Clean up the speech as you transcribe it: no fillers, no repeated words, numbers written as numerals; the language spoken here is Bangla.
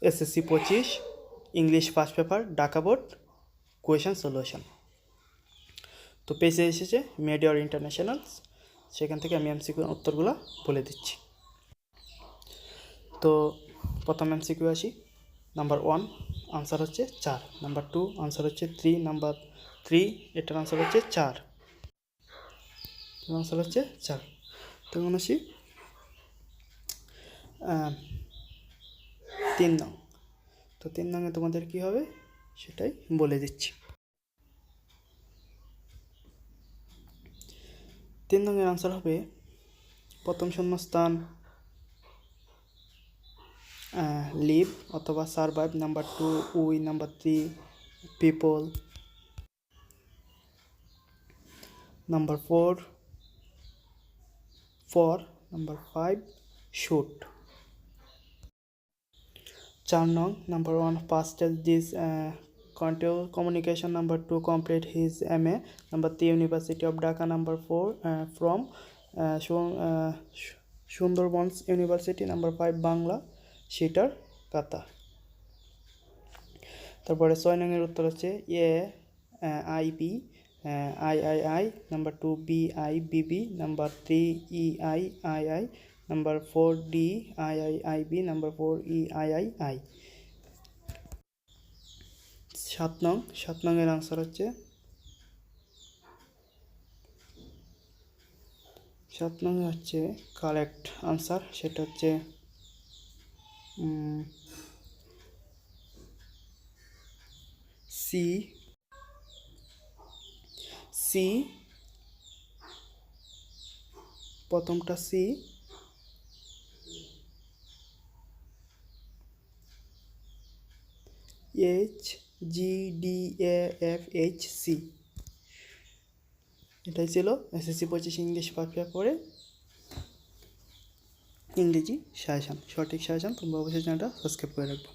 SSC 25 English first paper Dhaka board question solution. তো পেজে এসেছে মেড ইওর ইন্টারন্যাশনাল, সেখান থেকে আমি এমসিকিউ উত্তরগুলো বলে দিচ্ছি। তো প্রথম এমসিকিউ আসি। নাম্বার 1 আনসার হচ্ছে 4, নাম্বার 2 আনসার হচ্ছে 3, নাম্বার 3 এটার আনসার হচ্ছে 4, আনসার হচ্ছে 4। তখন আসি 3 নং। তো 3 নংয়ে তোমাদের কী হবে সেটাই বলে দিচ্ছি। 3 নংয়ের আনসার হবে প্রথম শূন্যস্থান লিভ অথবা survive, number 2 we, number 3 people, number 4 for, number 5 shoot. 4 নং number 1 past this continue communication, number 2 complete his MA, number 3 University of Dhaka, number 4 from Sunderbans University, number 5 Bangla শিটার কাতা। তারপরে 6 নংয়ের উত্তর হচ্ছে A I B I, number 2 B I B B, number 3 E I, number 4 D I B, number 4 E I. 7 নংয়ের আনসার হচ্ছে 7 নংয়ে হচ্ছে কারেক্ট আনসার, সেটা হচ্ছে সি, প্রথমটা C, H G D A F H C. এটাই ছিল SSC 25 ইংলিশ ফার্স্ট পেপারে ইংরেজি সাজেশন। সঠিক সাজেশন তোমরা অবশ্যই চ্যানেলটা সাবস্ক্রাইব করে রাখবো।